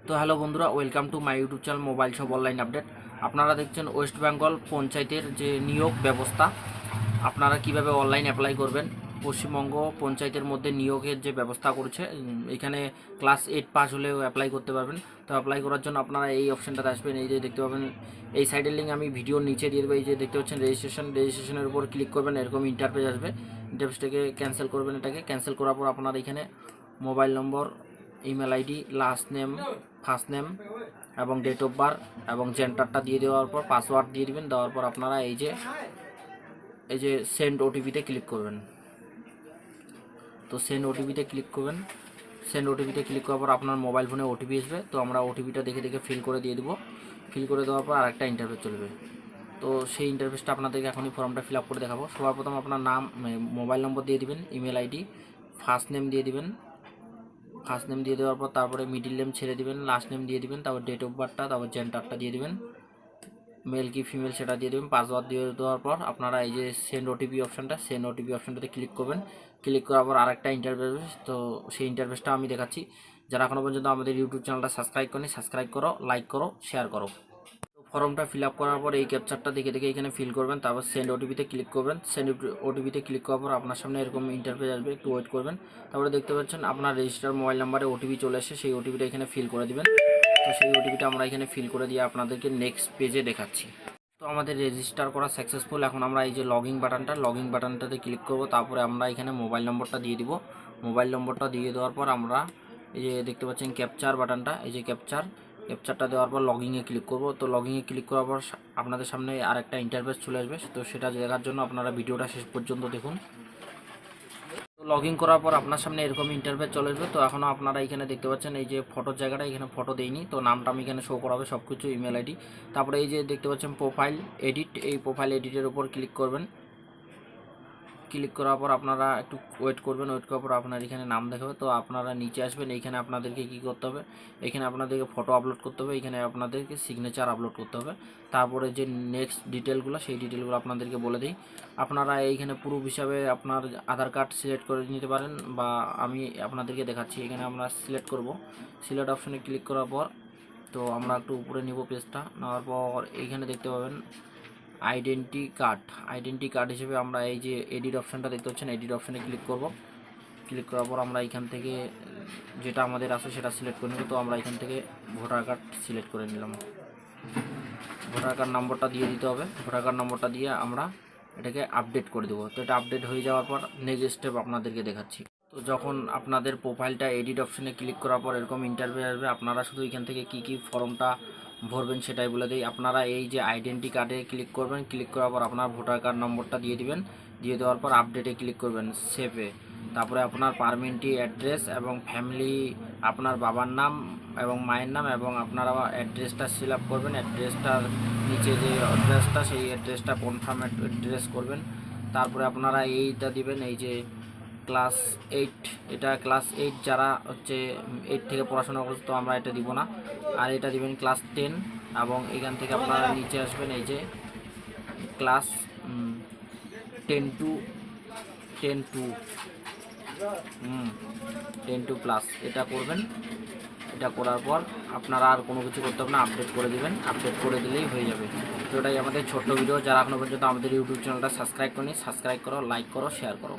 তো হ্যালো বন্ধুরা, welcome to my YouTube channel mobile shop online update. আপনারা দেখছেন ওয়েস্ট বেঙ্গল পঞ্চায়েতের যে নিয়োগ ব্যবস্থা, আপনারা কিভাবে অনলাইন অ্যাপ্লাই করবেন। পশ্চিমবঙ্গ পঞ্চায়েতের মধ্যে নিয়োগের যে ব্যবস্থা করছে, এখানে ক্লাস 8 পাস হলেও অ্যাপ্লাই করতে পারবেন। তো অ্যাপ্লাই করার জন্য আপনারা এই অপশানটাতে আসবেন। এই যে দেখতে পাবেন, এই সাইডের লিঙ্ক আমি ভিডিওর নিচে দিয়ে দেবো। এই যে দেখতে পাচ্ছেন রেজিস্ট্রেশনের উপর ক্লিক করবেন, এরকম ইন্টারফেস আসবে। ইন্টারফেসটাকে ক্যান্সেল করবেন। এটাকে ক্যান্সেল করার পর আপনার এখানে মোবাইল নম্বর, email ID, last name, first name এবং ডেট অফ বার্থ এবং জেন্ডারটা দিয়ে দেওয়ার পর পাসওয়ার্ড দিয়ে দিবেন। দেওয়ার পর আপনারা এই যে সেন্ড ওটিপিতে ক্লিক করবেন। তো সেন্ড ওটিপিতে ক্লিক করবেন। সেন্ড ওটিপিতে ক্লিক করার পর আপনার মোবাইল ফোনে ওটিপি আসবে। তো আমরা ওটিপিটা দেখে দেখে ফিল করে দিয়ে দেবো। ফিল করে দেওয়ার পর আরেকটা ইন্টারফেস চলবে। তো সেই ইন্টারফেসটা আপনাদেরকে এখনই ফর্মটা ফিল আপ করে দেখাবো। সবার প্রথম আপনার নাম, মোবাইল নম্বর দিয়ে দিবেন, ইমেল আইডি, ফার্স্ট নেম দিয়ে দিবেন। ফার্স্ট নেম দিয়ে দেওয়ার পর তারপরে মিডিল নেম ছেড়ে দিবেন, লাস্ট নেম দিয়ে দিবেন, তারপর ডেট অফ বার্থটা, তারপর জেন্ডারটা দিয়ে দিবেন, মেল কি ফিমেল সেটা দিয়ে দেবেন। পাসওয়ার্ড দিয়ে দেওয়ার পর আপনারা এই যে সেন্ড ওটিপি অপশানটাতে ক্লিক করবেন। ক্লিক করার পর আরেকটা ইন্টারফেস, তো সেই ইন্টারফেসটা আমি দেখাচ্ছি। যারা এখনও পর্যন্ত আমাদের ইউটিউব চ্যানেলটা সাবস্ক্রাইব করেনি, সাবস্ক্রাইব করো, লাইক করো, শেয়ার করো। তো ফর্মটা ফিল আপ করার পর এই ক্যাপচারটা দেখে দেখে এখানে ফিল করবেন। তারপর সেন্ড ওটিপিতে ক্লিক করবেন। সেন্ড ওটিপিতে ক্লিক করার পর আপনার সামনে এরকম ইন্টারফেস আসবে, একটু ওয়েট করবেন। তারপরে দেখতে পাচ্ছেন আপনার রেজিস্টার মোবাইল নাম্বারে ওটিপি চলে এসে, সেই ওটিপিটা এখানে ফিল করে দিবেন। তো সেই ওটিপিটা আমরা এখানে ফিল করে দিয়ে আপনাদেরকে নেক্সট পেজে দেখাচ্ছি। তো আমাদের রেজিস্টার করা সাকসেসফুল। এখন আমরা এই যে লগইন বাটনটাতে ক্লিক করব। তারপরে আমরা এখানে মোবাইল নম্বরটা দিয়ে দিব। মোবাইল নম্বরটা দিয়ে দেওয়ার পর আমরা এই যে দেখতে পাচ্ছেন ক্যাপচার বাটনটা, এই যে ক্যাপচারটা দেওয়ার পর লগইনে ক্লিক করব। তো লগইনে ক্লিক করার পর আপনাদের সামনে আরেকটা ইন্টারফেস চলে আসবে। তো সেটা দেখার জন্য আপনারা ভিডিওটা শেষ পর্যন্ত দেখুন। তো লগইন করার পর আপনার সামনে এরকম ইন্টারফেস চলে আসবে। তো এখনও আপনারা এখানে দেখতে পাচ্ছেন এই যে ফটোর জায়গাটা, এখানে ফটো দেইনি, তো নামটা আমি এখানে শো করাবে সব কিছু, ইমেল আইডি। তারপরে এই যে দেখতে পাচ্ছেন প্রোফাইল এডিট, এই প্রোফাইল এডিটের উপর ক্লিক করবেন। ক্লিক করার পর আপনারা একটু ওয়েট করবেন। ওয়েট করার পর আপনার এখানে নাম দেখাবে। তো আপনারা নিচে আসবেন। এইখানে আপনাদেরকে কী করতে হবে, এখানে আপনাদেরকে ফটো আপলোড করতে হবে, এখানে আপনাদেরকে সিগনেচার আপলোড করতে হবে। তারপরে যে নেক্সট ডিটেলগুলো, সেই ডিটেলগুলো আপনাদেরকে বলে দিই। আপনারা এইখানে প্রুফ হিসাবে আপনার আধার কার্ড সিলেক্ট করে নিতে পারেন, বা আমি আপনাদেরকে দেখাচ্ছি। এখানে আমরা সিলেক্ট করব। সিলেক্ট অপশনে ক্লিক করার পর তো আমরা একটু উপরে নিব পেজটা। নেওয়ার পর এইখানে দেখতে পাবেন আইডেন্টি কার্ড হিসেবে আমরা এই যে এডিট অপশানটা দেখতে পাচ্ছেন, এডিট অপশানে ক্লিক করব। ক্লিক করার পর আমরা এখান থেকে যেটা আমাদের আছে সেটা সিলেক্ট করে নেব। তো আমরা এখান থেকে ভোটার কার্ড সিলেক্ট করে নিলাম। ভোটার কার্ড নম্বরটা দিয়ে দিতে হবে। ভোটার কার্ড নম্বরটা দিয়ে আমরা এটাকে আপডেট করে দেবো। তো এটা আপডেট হয়ে যাওয়ার পর নেক্সট স্টেপ আপনাদেরকে দেখাচ্ছি। তো যখন আপনাদের প্রোফাইলটা এডিট অপশানে ক্লিক করার পর এরকম ইন্টারভিউ আসবে, আপনারা শুধু এখান থেকে কী ফর্মটা ভরবেন সেটাই বলে দিই। আপনারা এই যে আইডেন্টি কার্ডে ক্লিক করবেন। ক্লিক করার পর আপনার ভোটার কার্ড নম্বরটা দিয়ে দিবেন। দিয়ে দেওয়ার পর আপডেটে ক্লিক করবেন, সেভে। তারপরে আপনার পারমিটি অ্যাড্রেস এবং ফ্যামিলি, আপনার বাবার নাম এবং মায়ের নাম এবং আপনারা অ্যাড্রেসটা ফিল আপ করবেন। অ্যাড্রেসটার নিচে যে অ্যাড্রেসটা, সেই অ্যাড্রেসটা কনফার্ম অ্যাড্রেস করবেন। তারপরে আপনারা এইটা দিবেন, এই যে ক্লাস 8, এটা ক্লাস 8 যারা হচ্ছে 8 থেকে পড়াশোনা করছে, তো আমরা এটা দিব না। আর এটা দিবেন ক্লাস 10, এবং এখান থেকে আপনারা নিচে আসবেন, এই যে ক্লাস 10 টু 10+ এটা করবেন। এটা করার পর আপনারা আর কোনো কিছু করতে হবে না, আপডেট করে দিবেন। আপডেট করে দিলেই হয়ে যাবে। তো এটাই আমাদের ছোট্ট ভিডিও। যারা এখনো পর্যন্ত আমাদের ইউটিউব চ্যানেলটা সাবস্ক্রাইব করেনি, সাবস্ক্রাইব করো, লাইক করো, শেয়ার করো।